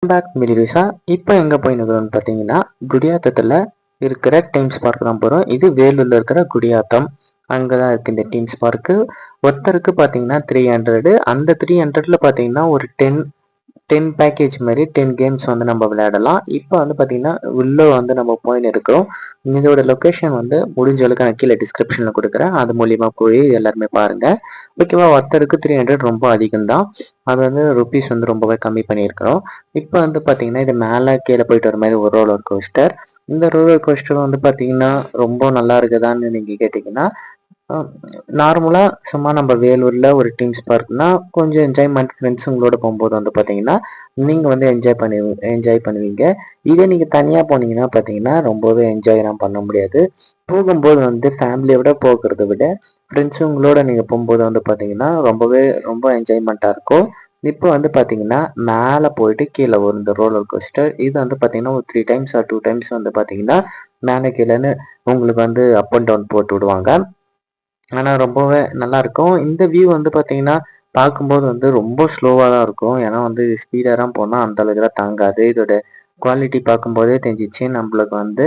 Back மிலிவிசா இப்போ எங்கே போயினுக்குறோம்னு பார்த்தீங்கன்னா குடியாத்தத்தில் இருக்கிற டீம்ஸ் பார்க் தான் போகிறோம். இது வேலூரில் இருக்கிற குடியாத்தம். அங்கே தான் இருக்குது இந்த டீம்ஸ் பார்க்கு. ஒருத்தருக்கு பார்த்தீங்கன்னா 300. அந்த 300ல் பார்த்தீங்கன்னா ஒரு 10 பேக்கேஜ் மாதிரி 10 கேம்ஸ் வந்து நம்ம விளையாடலாம். இப்போ வந்து பார்த்தீங்கன்னா உள்ள வந்து நம்ம போயின்னு இருக்கிறோம். இதோட லொக்கேஷன் வந்து முடிஞ்ச அளவுக்கு நான் கீழே டிஸ்கிரிப்ஷனில் கொடுக்குறேன். அது மூலியமாக போய் எல்லாருமே பாருங்க. ஓகேவா? ஒருத்தருக்கு 300 ரொம்ப அதிகம் தான். அது வந்து ருபீஸ் வந்து ரொம்பவே கம்மி பண்ணியிருக்கிறோம். இப்போ வந்து பார்த்தீங்கன்னா இது மேலே கீழே போயிட்டு வர மாதிரி ஒரு ரோலர் கோஸ்டர். இந்த ரோலர் கோஸ்டர் வந்து பார்த்தீங்கன்னா ரொம்ப நல்லா இருக்குதான்னு நீங்கள் கேட்டிங்கன்னா நார்மலா சும்மா நம்ம வேலூர்ல ஒரு டீம்ஸ் பார்க்னா கொஞ்சம் என்ஜாய்மெண்ட் ஃப்ரெண்ட்ஸுங்களோட போகும்போது வந்து பார்த்தீங்கன்னா நீங்க வந்து என்ஜாய் பண்ணுவீங்க. இதே நீங்க தனியா போனீங்கன்னா பார்த்தீங்கன்னா ரொம்பவே என்ஜாய்லாம் பண்ண முடியாது. போகும்போது வந்து ஃபேமிலியோட போகிறத விட ஃப்ரெண்ட்ஸுங்களோட நீங்க போகும்போது வந்து பார்த்தீங்கன்னா ரொம்ப என்ஜாய்மெண்ட்டாக இருக்கும். இப்போ வந்து பார்த்தீங்கன்னா மேலே போயிட்டு கீழே வரும் இந்த ரோலர் கோஸ்டர். இது வந்து பார்த்தீங்கன்னா ஒரு 3 டைம்ஸ் ஆர் 2 டைம்ஸ் வந்து பார்த்தீங்கன்னா மேலே கீழேன்னு உங்களுக்கு வந்து அப் அண்ட் டவுன் போட்டு விடுவாங்க. ஆனா ரொம்பவே நல்லா இருக்கும். இந்த வியூ வந்து பார்த்தீங்கன்னா, பார்க்கும்போது வந்து ரொம்ப ஸ்லோவா தான் இருக்கும். ஏன்னா வந்து ஸ்பீடாலாம் போனா அந்த அளவுக்குலாம் தாங்காது. இதோட குவாலிட்டி பார்க்கும்போதே தெரிஞ்சிச்சு. நம்மளுக்கு வந்து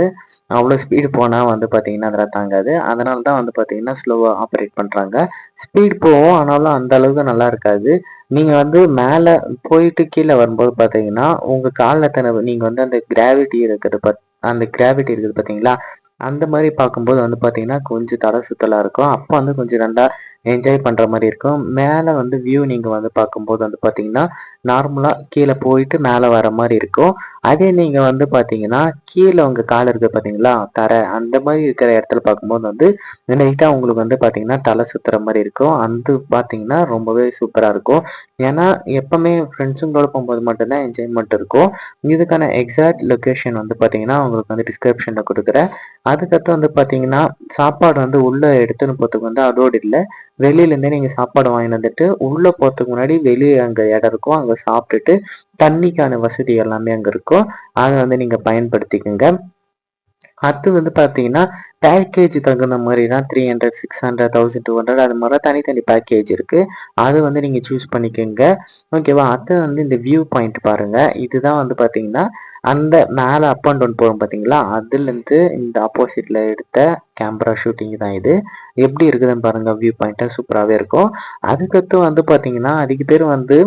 அவ்வளோ ஸ்பீடு போனா வந்து பார்த்தீங்கன்னா, அதெல்லாம் தாங்காது. அதனால தான் வந்து பார்த்தீங்கன்னா, ஸ்லோவா ஆப்பரேட் பண்றாங்க. ஸ்பீட் போகும். ஆனாலும் அந்த அளவுக்கு நல்லா இருக்காது. நீங்க வந்து மேல போயிட்டு கீழ வரும்போது பார்த்தீங்கன்னா, உங்க கால்ல நீங்க வந்து அந்த கிராவிட்டி இருக்குது பார்த்தீங்களா? அந்த மாரி பார்க்கும்போது வந்து பார்த்தீங்கன்னா, கொஞ்சம் தல சுத்தலா இருக்கும். அப்போ வந்து கொஞ்சம் நல்லா என்ஜாய் பண்ற மாரி இருக்கும். மேல வந்து வியூ நீங்க வந்து பார்க்கும்போது வந்து பார்த்தீங்கன்னா, நார்மலா கீழ போயிட்டு மேல வர மாரி இருக்கும். அதே நீங்க வந்து பார்த்தீங்கன்னா, கீழ உங்க கால் இருக்கு பார்த்தீங்களா? அந்த மாரி இருக்கிற இடத்துல பார்க்கும்போது வந்து லைட்டா உங்களுக்கு வந்து பார்த்தீங்கன்னா, தல சுத்துற மாரி இருக்கும். அது பார்த்தீங்கன்னா, ரொம்பவே சூப்பரா இருக்கும். ஏன்னா, எப்பவுமே ஃப்ரெண்ட்ஸுங்களோட போம்போது மட்டும் தான் என்ஜாய்மெண்ட் இருக்கும். இதுக்கான எக்ஸாக்ட் லொகேஷன் வந்து பார்த்தீங்கன்னா, உங்களுக்கு வந்து டிஸ்கிரிப்ஷன்ல குடுக்குறேன். அதுக்கடுத்து வந்து பார்த்தீங்கன்னா, சாப்பாடு வந்து உள்ள எடுத்துன்னு போறதுக்கு வந்து அலோடு இல்ல. வெளியிலேருந்தே நீங்க சாப்பாடு வாங்கின்னு வந்துட்டு, உள்ள போறதுக்கு முன்னாடி வெளிய அங்க இடம் இருக்கும். அங்க சாப்பிட்டுட்டு, தண்ணிக்கான வசதி எல்லாமே அங்க இருக்கும். அத வந்து நீங்க பயன்படுத்திக்கங்க. அடுத்து வந்து பார்த்தீங்கன்னா, பேக்கேஜ் தகுந்த மாரி தான் 300, 600, 1200 அது மாரி தனித்தனி பேக்கேஜ் இருக்கு. அது வந்து நீங்க சூஸ் பண்ணிக்கங்க. ஓகேவா? அடுத்து வந்து இந்த வியூ பாயிண்ட் பாருங்க. இதுதான் வந்து பார்த்தீங்கன்னா, அந்த மேல அப் அண்ட் டவுன் போகும் பார்த்தீங்களா? அதுலேருந்து இந்த ஆப்போசிட்ல எடுத்த கேமரா ஷூட்டிங் தான் இது. எப்படி இருக்குதுன்னு பாருங்க வியூ பாயிண்ட்டு சூப்பராவே இருக்கும். அதுக்கடுத்து வந்து பார்த்தீங்கன்னா, அதிக பேர் வந்து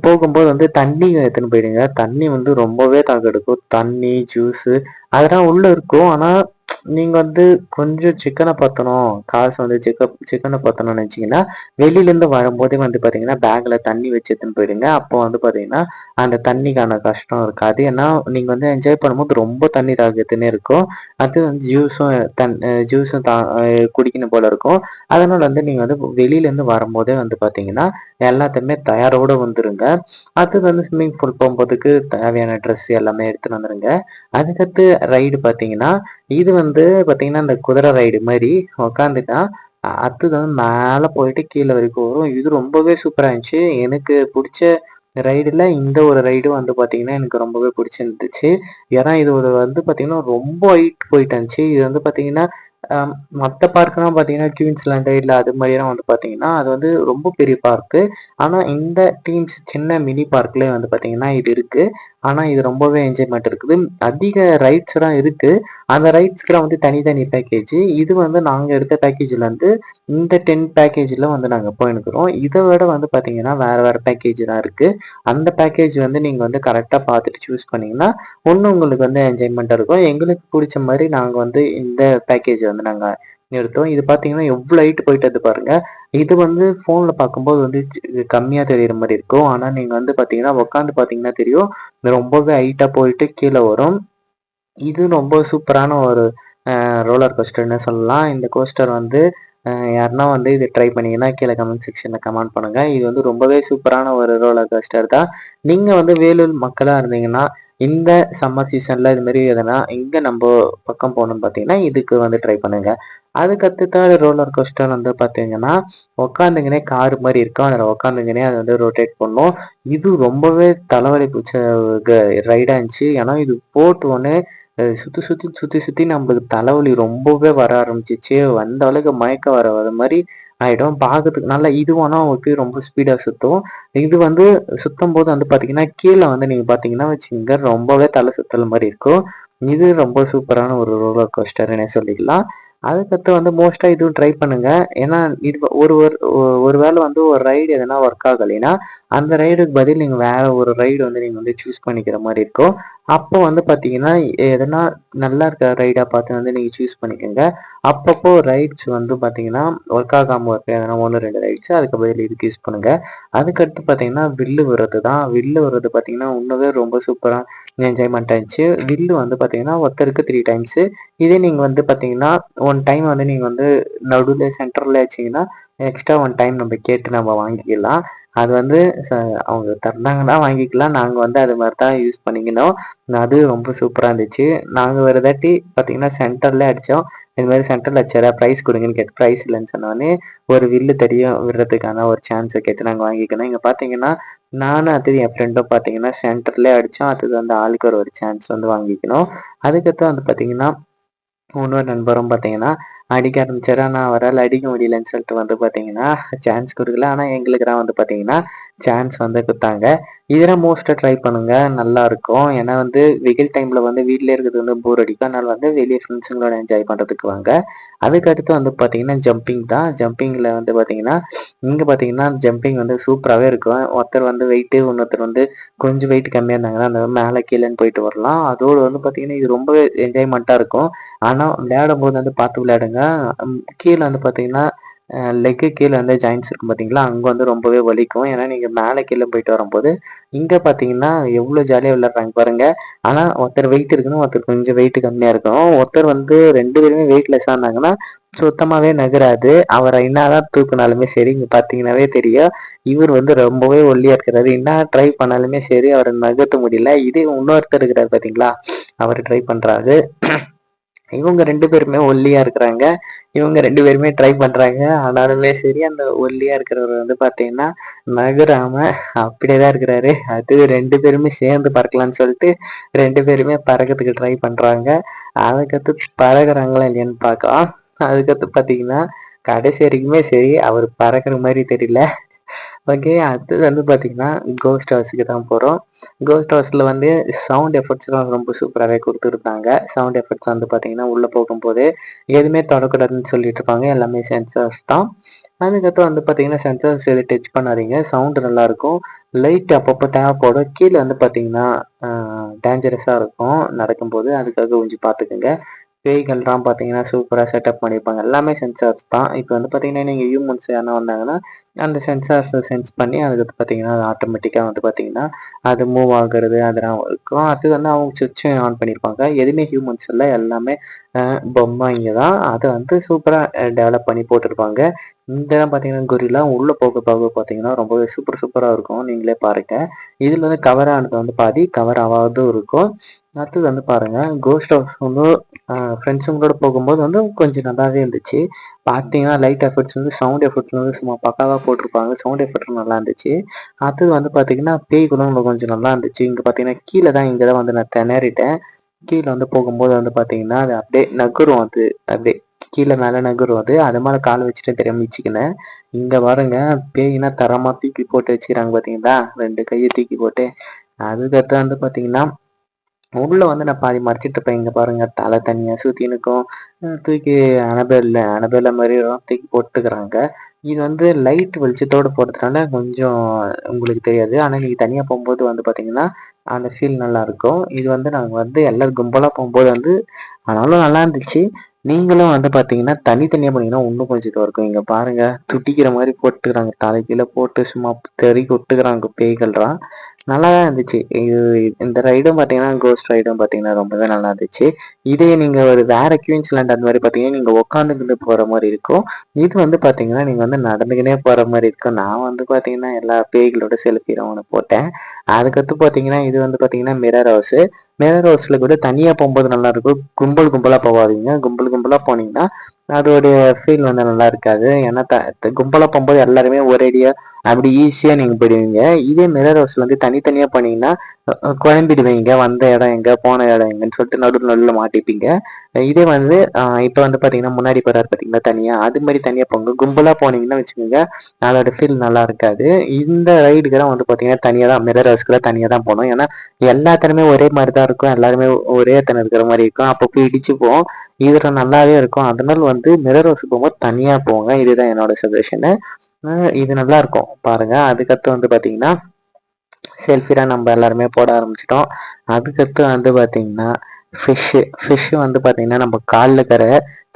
போகும்போது வந்து தண்ணி எடுத்துன்னு போயிடுங்க. தண்ணி வந்து ரொம்பவே தாகெடுக்கும். தண்ணி, ஜூஸு அதெல்லாம் உள்ள இருக்கும். ஆனா, நீங்க வந்து கொஞ்சம் சிக்கன பத்தணும், காசு வந்து சிக்கன பத்தணும்னு நெனச்சீங்கன்னா, வெளியிலேருந்து வரும்போதே வந்து பார்த்தீங்கன்னா, பேக்ல தண்ணி வச்சு எடுத்துன்னு போயிடுங்க. அப்போ வந்து பார்த்தீங்கன்னா, அந்த தண்ணிக்கான கஷ்டம் இருக்காது. ஏன்னா, நீங்க வந்து என்ஜாய் பண்ணும்போது ரொம்ப தண்ணி தாகத்துன்னே இருக்கும். அது வந்து ஜூஸும் குடிக்கணும் போல இருக்கும். அதனால வந்து நீங்க வந்து வெளியிலேருந்து வரும்போதே வந்து பார்த்தீங்கன்னா, எல்லாத்தையுமே தயாரோட வந்துருங்க. அது வந்து ஸ்விம்மிங் பூல் போகும்போதுக்கு தேவையான ட்ரெஸ் எல்லாமே எடுத்துன்னு வந்துருங்க. அதுக்கடுத்து ரைடு பார்த்தீங்கன்னா, இது வந்து பார்த்தீங்கன்னா, இந்த குதிரை ரைடு மாரி உக்காந்துட்டா, அடுத்தது வந்து மேல போயிட்டு கீழ வரைக்கும் வரும். இது ரொம்பவே சூப்பரா இருந்துச்சு. எனக்கு புடிச்ச ரைடுல இந்த ஒரு ரைடு வந்து பார்த்தீங்கன்னா, எனக்கு ரொம்பவே புடிச்சிருந்துச்சு. ஏன்னா, இது ஒரு வந்து பார்த்தீங்கன்னா, ரொம்ப ஹைட் போயிட்டு இருந்துச்சு. இது வந்து பார்த்தீங்கன்னா, அ மத்த பார்க்லாம் பார்த்தீங்கன்னா, குயின்ஸ்லாண்டு இல்ல அது மாரிலாம் வந்து பார்த்தீங்கன்னா, அது வந்து ரொம்ப பெரிய பார்க்கு. ஆனா, இந்த டீம்ஸ் சின்ன மினி பார்க்லயே வந்து பார்த்தீங்கன்னா, இது இருக்கு. ஆனா, இது ரொம்பவே என்ஜாய்மெண்ட் இருக்குது. அதிக ரைட்ஸ்லாம் இருக்கு. அந்த ரைட்ஸ்க்குலாம் வந்து தனித்தனி பேக்கேஜ். இது வந்து நாங்க எடுத்த பேக்கேஜ்ல வந்து இந்த 10 பேக்கேஜ்ல வந்து நாங்க போயிருக்கிறோம். இத விட வந்து பார்த்தீங்கன்னா, வேற வேற பேக்கேஜ்லாம் இருக்கு. அந்த பேக்கேஜ் வந்து நீங்க வந்து கரெக்ட்டா பார்த்துட்டு சூஸ் பண்ணீங்கன்னா, இன்னும் உங்களுக்கு வந்து என்ஜாய்மெண்ட்டா இருக்கும். எங்களுக்கு புடிச்ச மாரி நாங்க வந்து இந்த பேக்கேஜ் வந்து நாங்க எடுத்தோம். இது பார்த்தீங்கன்னா, எவ்ளோ ஹைட் போயிட்டது பாருங்க. இது வந்து ஃபோன்ல பார்க்கும்போது வந்து கம்மியா தெரியிற மாரி இருக்கும். ஆனா, நீங்க வந்து பார்த்தீங்கன்னா, உட்காந்து பார்த்தீங்கன்னா தெரியும். ரொம்பவே ஹைட்டா போயிட்டு கீழ வரும். இது ரொம்ப சூப்பரான ஒரு ரோலர் கோஸ்டர்ன்னு சொல்லலாம். இந்த கோஸ்டர் வந்து யாருன்னா வந்து இது ட்ரை பண்ணீங்கன்னா, கீழ கமெண்ட் செக்ஷன்ல கமெண்ட் பண்ணுங்க. இது வந்து ரொம்பவே சூப்பரான ஒரு ரோலர் கோஸ்டர் தான். நீங்க வந்து வேலூர் மக்களா இருந்தீங்கன்னா, இந்த சம்மர் சீசன்ல இது மாரி எதனா எங்க நம்ப பக்கம் போணும்னு பார்த்தீங்கன்னா, இதுக்கு வந்து ட்ரை பண்ணுங்க. அதுக்கு அடுத்தது ரோலர் கோஸ்டர் வந்து பார்த்தீங்கன்னா, உட்காந்துக்கினே கார் மாரி இருக்கும். அதுல உட்காந்துக்கினே அது வந்து ரொட்டேட் பண்ணும். இது ரொம்பவே தலைவலி புடிச்ச ரைடா இருந்துச்சு. ஏன்னா, இது போட்ட உடனே சுத்தி சுத்தி நம்மளுக்கு தலைவலி ரொம்பவே வர ஆரம்பிச்சுச்சு. அந்த அளவுக்கு மயக்கம் வர மாரி ஆயிடும். பார்க்கறதுக்கு நல்லா இதுவானா உங்களுக்கு ரொம்ப ஸ்பீடா சுத்தும். இது வந்து சுத்தும்போது வந்து பார்த்தீங்கன்னா, கீழ வந்து நீங்க பார்த்தீங்கன்னா வச்சுக்கங்க, ரொம்பவே தல சுத்தல் மாரி இருக்கும். இது ரொம்ப சூப்பரான ஒரு ரோலர் கோஸ்டர்ன்னே சொல்லிக்கலாம். அதுக்கடுத்து வந்து மோஸ்ட்டா இதுவும் ட்ரை பண்ணுங்க. ஏன்னா, இது ஒரு ஒரு ஒரு வேள வந்து ஒரு ரைடு எதனா ஒர்க் ஆகலைன்னா, அந்த ரைடுக்கு பதில் நீங்க வேற ஒரு ரைடு வந்து நீங்க வந்து சூஸ் பண்ணிக்கிற மாரி இருக்கும். அப்போ வந்து பார்த்தீங்கன்னா, எதனா நல்லா இருக்க ரைடா பார்த்து வந்து நீங்க சூஸ் பண்ணிக்கங்க. அப்பப்போ ரைட்ஸ் வந்து பார்த்தீங்கன்னா, ஒர்க் ஆகாம இருக்க எதனா 1, 2 ரைட்ஸ் அதுக்கு பதில் இதுக்கு யூஸ் பண்ணுங்க. அதுக்கடுத்து பார்த்தீங்கன்னா, வில்லு விடுறது தான். வில்லு விடுறது பார்த்தீங்கன்னா, உண்மையாவே ரொம்ப சூப்பரா என்ஜாய்மென்ட்டா இருந்துச்சு. வில்லு வந்து பார்த்தீங்கன்னா, ஒருத்தருக்கு 3 டைம்ஸு. இதே நீங்க வந்து பார்த்தீங்கன்னா, 1 டைம் வந்து நீங்க வந்து நடுவுல சென்டர்ல வச்சீங்கன்னா, எக்ஸ்ட்ரா 1 டைம் நம்ம கேட்டு நம்ம வாங்கிக்கலாம். அது வந்து ச அவங்க தந்தாங்கன்னா வாங்கிக்கலாம். நாங்க வந்து அது மாரி தான் யூஸ் பண்ணிக்கினோம். அது ரொம்ப சூப்பரா இருந்துச்சு. நாங்க ஒரு தாட்டி பார்த்தீங்கன்னா, சென்டர்ல அடிச்சோம். இது மாரி சென்டர்ல அடிச்சேன்டா பிரைஸ் குடுங்கன்னு கேட்டு பிரைஸ் இல்லன்னு சொன்னோனே, ஒரு வில்லு தெரியும் விடுறதுக்கான ஒரு சான்ஸ கேட்டு நாங்க வாங்கிக்கினோம். இங்க பார்த்தீங்கன்னா, நானும் அடுத்தது என் ஃப்ரெண்டும் பார்த்தீங்கன்னா, சென்டர்லயே அடிச்சோம். அடுத்தது வந்து ஆளுக்கு ஒரு சான்ஸ் வந்து வாங்கிக்கினோம். அதுக்கடுத்து வந்து பார்த்தீங்கன்னா, இன்னொரு நண்பரும் பார்த்தீங்கன்னா, அடிக்க ஆரம்பிச்சாரு. ஆனா அவரால அடிக்க முடியலன்னு சொல்லிட்டு வந்து பார்த்தீங்கன்னா, சான்ஸ் குடுக்கல. ஆனா எங்களுக்கு தான் வந்து பார்த்தீங்கன்னா, சான்ஸ் வந்து குடுத்தாங்க. இதெல்லாம் மோஸ்ட்டா ட்ரை பண்ணுங்க. நல்லாருக்கும். ஏன்னா வந்து வெயில் டைம்ல வந்து வீட்லயே இருக்கிறது வந்து போர் அடிக்கும். அதனால வந்து வெளிய ஃப்ரெண்ட்ஸுங்களோட என்ஜாய் பண்றதுக்கு வாங்க. அதுக்கடுத்து வந்து பார்த்தீங்கன்னா, ஜம்பிங் தான். ஜம்பிங்ல வந்து பார்த்தீங்கன்னா, இங்க பார்த்தீங்கன்னா, ஜம்பிங் வந்து சூப்பராவே இருக்கும். ஒருத்தர் வந்து வெயிட்டு, இன்னொருத்தர் வந்து கொஞ்சம் வெயிட் கம்மியா இருந்தாங்கன்னா, அந்த மேல கீழன்னு போயிட்டு வரலாம். அதோட வந்து பார்த்தீங்கன்னா, இது ரொம்பவே என்ஜாய்மென்ட்டா இருக்கும். ஆனா விளையாடும்போது வந்து பார்த்து விளையாடுங்க. கீழ வந்து பார்த்தீங்கன்னா, லெக்கு கீழ வந்து ஜாயிண்ட்ஸ் இருக்கும் பார்த்தீங்களா, அங்க வந்து ரொம்பவே வலிக்கும். ஏன்னா நீங்க மேல கீழ போயிட்டு வரும்போது, இங்க பார்த்தீங்கன்னா எவ்ளோ ஜாலியா விளையாடுறாங்க பாருங்க. ஆனா ஒருத்தர் வெயிட் இருக்கணும், ஒருத்தர் கொஞ்சம் வெயிட் கம்மியா இருக்கணும். ஒருத்தர் வந்து 2 பேருமே வெயிட்லெஸ்ஸா இருந்தாங்கன்னா, சுத்தமாவே நகராது. அவர என்னாதான் தூக்குனாலுமே சரி, இங்க பார்த்தீங்கன்னாவே தெரியும். இவரு வந்து ரொம்பவே ஒல்லியா இருக்கிறாரு. என்ன ட்ரை பண்ணாலுமே சரி, அவர நகர்த்த முடியல. இதே இன்னொருத்தர் இருக்கிறாரு பார்த்தீங்களா, அவரு ட்ரை பண்றாரு. இவங்க 2 பேருமே ஒல்லியா இருக்கிறாங்க. இவங்க 2 பேருமே ட்ரை பண்றாங்க. ஆனாலுமே சரி, அந்த ஒல்லியா இருக்கிறவரு வந்து பார்த்தீங்கன்னா, நகராம அப்படியே தான் இருக்கிறாரு. அது 2 பேருமே சேர்ந்து பறக்கலான்னு சொல்லிட்டு 2 பேருமே பறக்கறதுக்கு ட்ரை பண்றாங்க. அதுக்கடுத்து பறக்குறாங்களா இல்லையான்னு பார்க்கலாம். அதுக்கடுத்து பார்த்தீங்கன்னா, கடைசி வரைக்குமே சரி, அவரு பறக்கிற மாரி தெரியல. ஓகே. அடுத்தது வந்து பார்த்தீங்கன்னா, கோஸ்ட் ஹவுஸுக்கு தான் போறோம். கோஸ்ட் ஹவுஸ்ல வந்து சவுண்ட் எஃபெக்ட்ஸ்லாம் ரொம்ப சூப்பராவே குடுத்துருந்தாங்க. சவுண்ட் எஃபெக்ட்ஸ் வந்து பார்த்தீங்கன்னா, உள்ள போகும்போது எதுவுமே தொடக்கூடாதுன்னு சொல்லிட்டு இருப்பாங்க. எல்லாமே சென்சார்ஸ் தான். அதுக்கப்புறம் வந்து பார்த்தீங்கன்னா, சென்சார்ஸ் எதுவும் டச் பண்ணாதீங்க. சவுண்ட் நல்லாருக்கும். லைட் அப்பப்போ தேவைப்படும். கீழ வந்து பார்த்தீங்கன்னா, அ டேஞ்சரஸா இருக்கும் நடக்கும்போது. அதுக்காக கொஞ்சம் பார்த்துக்கங்க. பேய்கள்லாம் பார்த்தீங்கன்னா, சூப்பரா செட்டப் பண்ணியிருப்பாங்க. எல்லாமே சென்சார்ஸ் தான். இப்ப வந்து பார்த்தீங்கன்னா, நீங்க ஹியூமன்ஸ் யாருனா வந்தாங்கன்னா, அந்த சென்சார்ஸ சென்ஸ் பண்ணி அதுக்கு பார்த்தீங்கன்னா, அது ஆட்டோமேட்டிக்கா வந்து பார்த்தீங்கன்னா, அது மூவ் ஆகுறது அதெல்லாம் இருக்கும். அது வந்து அவங்க சுவிட்சும் ஆன் பண்ணியிருப்பாங்க. எதுவுமே ஹியூமன்ஸ் இல்ல. எல்லாமே அ பொம்மைங்க தான். அத வந்து சூப்பரா டெவலப் பண்ணி போட்டிருப்பாங்க. இங்கலாம் பார்த்தீங்கன்னா, கொரில்லா உள்ள போக போக பார்த்தீங்கன்னா, ரொம்பவே சூப்பர் சூப்பரா இருக்கும். நீங்களே பாருங்க. இதுல வந்து கவர் ஆனது வந்து பாதி, கவர் ஆவாததும் இருக்கும். அடுத்தது வந்து பாருங்க, கோஸ்ட் ஹவுஸ் வந்து ஃப்ரெண்ட்ஸுங்களோட போகும்போது வந்து கொஞ்சம் நல்லாவே இருந்துச்சு. பார்த்தீங்கன்னா, லைட் எஃபெக்ட்ஸ் வந்து சவுண்ட் எஃபெக்ட்ஸ் வந்து சும்மா பக்காவா போட்டிருப்பாங்க. சவுண்ட் எஃபெக்ட்டும் நல்லா இருந்துச்சு. அடுத்தது வந்து பார்த்தீங்கன்னா, பேய் கூட இன்னும் கொஞ்சம் நல்லா இருந்துச்சு. இங்க பார்த்தீங்கன்னா, இங்க தான் வந்து நான் திணறிட்டேன். கீழ வந்து போகும்போது வந்து பார்த்தீங்கன்னா, அது அப்படியே நகரும் அது. அப்படியே கீழ மேல நகரும் அது. அது மேல கால வச்சுட்டு தெரியாம மிதிச்சுக்கினேன். இங்க பாருங்க, பேய்னா தரமா தூக்கி போட்டு வச்சுக்கிறாங்க பார்த்தீங்களா? 2 கைய தூக்கி போட்டு. அதுக்கடுத்து வந்து பார்த்தீங்கன்னா உள்ள வந்து நான் பாதி மறைச்சிட்டு இருப்பேன். இங்க பாருங்க தலை தனியா சுத்தின்னு இருக்கும். தூக்கி அனபெல்ல மாரிலாம் தூக்கி போட்டுக்கிறாங்க. இது வந்து லைட் வெளிச்சத்தோட போடுறதுனால கொஞ்சம் உங்களுக்கு தெரியாது. ஆனா நீங்க தனியா போம்போது வந்து பார்த்தீங்கன்னா, அந்த ஃபீல் நல்லாருக்கும். இது வந்து நாங்க வந்து எல்லாரும் கும்பலா போம்போது வந்து ஆனாலும் நல்லா இருந்துச்சு. நீங்களும் வந்து பார்த்தீங்கன்னா, தனித்தனியா போனீங்கன்னா இன்னும் கொஞ்சம் இதுவா இருக்கும். இங்க பாருங்க துடிக்கிற மாரி போட்டுக்கிறாங்க. தலைகீழ போட்டு சும்மா தெறி கொட்டுக்கிறாங்க பேய்கள்லாம். நல்லா தான் இருந்துச்சு. இந்த ரைடும் பார்த்தீங்கன்னா, கோஸ்ட் ரைடும் பார்த்தீங்கன்னா, ரொம்பவே நல்லா இருந்துச்சு. இதே நீங்க ஒரு வேற குயின்ஸ்லேண்ட் அந்த மாரி பார்த்தீங்கன்னா, நீங்க உட்காந்துக்கிட்டு போற மாரி இருக்கும். இது வந்து பார்த்தீங்கன்னா, நீங்க வந்து நடந்துக்கினே போற மாரி இருக்கும். நான் வந்து பார்த்தீங்கன்னா, எல்லா பேய்களோட செல்ஃபிலாம் ஒண்ணு போட்டேன். அதுக்கடுத்து பார்த்தீங்கன்னா, இது வந்து பார்த்தீங்கன்னா, மிரர் ஹவுஸு. மிரர் ஹவுஸ்ல கூட தனியா போம்போது நல்லாருக்கும். கும்பல் கும்பலா போவாதீங்க. கும்பல் கும்பலா போனீங்கன்னா, அதோடைய ஃபீல் வந்து நல்லா இருக்காது. ஏன்னா கும்பலா போம்போது எல்லாருமே ஒரேடியா அப்படி ஈஸியாக நீங்கள் போயிடுவீங்க. இதே மிரர் ஹவுஸ் வந்து தனித்தனியாக போனீங்கன்னா குழம்பிடுவீங்க, வந்த இடம் எங்கே போன இடம் எங்கன்னு சொல்லிட்டு நடுவில் மாட்டிப்பீங்க. இதே வந்து இப்போ வந்து பார்த்தீங்கன்னா முன்னாடி போகிறாரு பார்த்தீங்கன்னா தனியாக, அது மாதிரி தனியாக போங்க. கும்பலாக போனீங்கன்னா வச்சுக்கோங்க, அதோட ஃபீல் நல்லா இருக்காது. இந்த ரைடுக்கெல்லாம் வந்து பார்த்தீங்கன்னா தனியாக தான், மிரர் ஹவுஸ்க்குலாம் தனியாக தான் போகணும். ஏன்னா எல்லாத்தனமே ஒரே மாதிரி தான் இருக்கும், எல்லாருமே ஒரே தன இருக்கிற மாதிரி இருக்கும், அப்பப்போ இடிச்சுப்போம். இதில் நல்லாவே இருக்கும். அதனால வந்து மிரர் ஹவுஸ் போகும்போது தனியாக போங்க. இதுதான் என்னோட சஜஷனு. இது நல்லா இருக்கும் பாருங்க. அதுக்கடுத்து வந்து பார்த்தீங்கன்னா செல்ஃபிலாம் நம்ம எல்லாருமே போட ஆரம்பிச்சிட்டோம். அதுக்கடுத்து வந்து பார்த்தீங்கன்னா ஃபிஷ்ஷு வந்து பார்த்தீங்கன்னா நம்ம காலில் இருக்கிற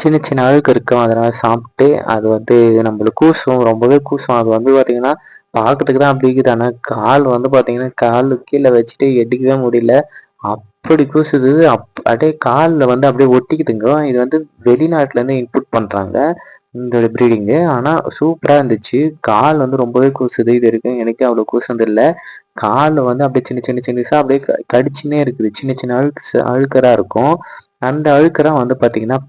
சின்ன சின்ன அழுக்கு இருக்கும், அதனால் சாப்பிட்டு அது வந்து நம்மளுக்கு கூசும், ரொம்பவே கூசும். அது வந்து பார்த்தீங்கன்னா பார்க்கறதுக்கு தான் அப்படி இருக்குது, ஆனால் கால் வந்து பார்த்தீங்கன்னா கால் கீழே வச்சுட்டு எடுக்கவே முடியல, அப்படி கூசுது. அப்படியே காலில் வந்து அப்படியே ஒட்டிக்குதுங்க. இது வந்து வெளிநாட்டுலேருந்து இன்புட் பண்ணுறாங்க இந்த ப்ரீடிங்கு. ஆனால் சூப்பராக இருந்துச்சு. கால் வந்து ரொம்பவே கூசுது. இது வரைக்கும் எனக்கே அவ்வளோ கூசுனது இல்லை. கால் வந்து அப்படியே சின்ன சின்ன சின்னசா அப்படியே கடிச்சுன்னே இருக்குது. சின்ன சின்ன அழுக்கரா இருக்கும். அந்த அழுக்கரா வந்து பார்த்தீங்கன்னா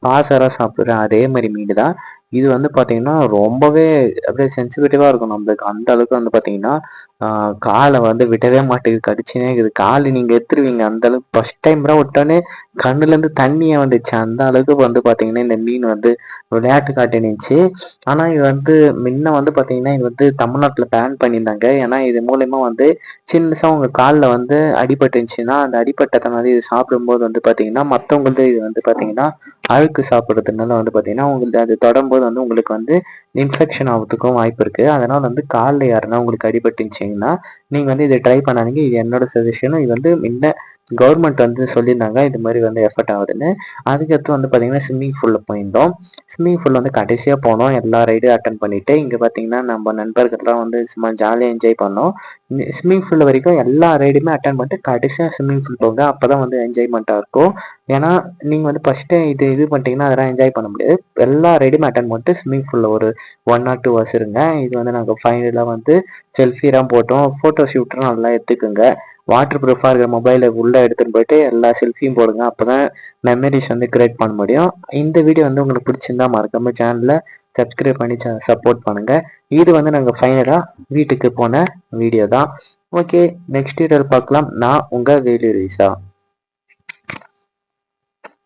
பாசரா சாப்பிடுற அதே மாதிரி மீன் தான். இது வந்து பார்த்தீங்கன்னா ரொம்பவே அப்படியே சென்சிட்டிவா இருக்கும் நம்மளுக்கு. அந்த அளவுக்கு வந்து பார்த்தீங்கன்னா காலை வந்து விடவே மாட்டேங்குது, கடிச்சுனே இருக்குது. கால் நீங்க எடுத்துருவீங்க அந்த அளவுக்கு. ஃபர்ஸ்ட் டைம் விட்டோன்னே கண்ணுலேருந்து தண்ணியே வந்துச்சு. அந்த அளவுக்கு வந்து பார்த்தீங்கன்னா இந்த மீன் வந்து விளையாட்டு காட்டினுச்சு. ஆனால் இது வந்து முன்ன வந்து பார்த்தீங்கன்னா இது வந்து தமிழ்நாட்டில் பேன் பண்ணியிருந்தாங்க. ஏன்னா இது மூலயமா வந்து சின்னசா உங்க காலில் வந்து அடிபட்டுருந்துச்சுன்னா அந்த அடிபட்டதுனால இது சாப்பிடும்போது வந்து பார்த்தீங்கன்னா மற்றவங்களுக்கு இது வந்து பார்த்தீங்கன்னா அழுக்கு சாப்பிட்றதுனால வந்து பார்த்தீங்கன்னா உங்களுக்கு அது தொடும்போது வந்து உங்களுக்கு வந்து இன்ஃபெக்ஷன் ஆகிறதுக்கும் வாய்ப்பு இருக்குது. அதனால் வந்து காலில் யாருன்னா உங்களுக்கு அடிபட்டுருந்துச்சிங்கன்னா நீங்கள் வந்து இதை ட்ரை பண்ணாதீங்க. இது என்னோட சஜஷனும். இது வந்து முன்ன கவர்மெண்ட் வந்து சொல்லியிருந்தாங்க இது மாதிரி வந்து எஃபர்ட் ஆகுதுன்னு. அதுக்கடுத்து வந்து பார்த்தீங்கன்னா ஸ்விம்மிங் பூலில் போயிருந்தோம். ஸ்விம்மிங் பூல் வந்து கடைசியாக போனோம், எல்லா ரைடும் அட்டன் பண்ணிவிட்டு. இங்கே பார்த்தீங்கன்னா நம்ம நண்பர்கள்லாம் வந்து சும்மா ஜாலியாக என்ஜாய் பண்ணோம். ஸ்விம்மிங் பூல் வரைக்கும் எல்லா ரைடுமே அட்டன் பண்ணிட்டு கடைசியாக ஸ்விம்மிங் பூல் போங்க, அப்போ தான் வந்து என்ஜாய்மெண்ட்டாக இருக்கும். ஏன்னா நீங்கள் வந்து ஃபஸ்ட்டு இது பண்ணிட்டீங்கன்னா அதெல்லாம் என்ஜாய் பண்ண முடியாது. எல்லா ரைடுமே அட்டன் பண்ணிட்டு ஸ்விம்மிங் பூலில் ஒரு 1 or 2 hours இருங்க. இது வந்து நாங்கள் ஃபைனலாக வந்து செல்ஃபிலாம் போட்டோம். ஃபோட்டோ ஷூட்லாம் நல்லா எடுத்துக்கோங்க. வாட்டர் ப்ரூஃபாக இருக்கிற மொபைலை உள்ளே எடுத்துகிட்டு போயிட்டு எல்லா செல்ஃபியும் போடுங்க. அப்போ தான் மெமரிஸ் வந்து கிரியேட் பண்ண முடியும். இந்த வீடியோ வந்து உங்களுக்கு பிடிச்சிருந்தா மறக்காம சேனலை சப்ஸ்கிரைப் பண்ணி சப்போர்ட் பண்ணுங்கள். இது வந்து நாங்கள் ஃபைனலாக வீட்டுக்கு போன வீடியோ தான். ஓகே, நெக்ஸ்ட் வீடியோவில் பார்க்கலாம். நான் உங்கள் வேலு ரீசா.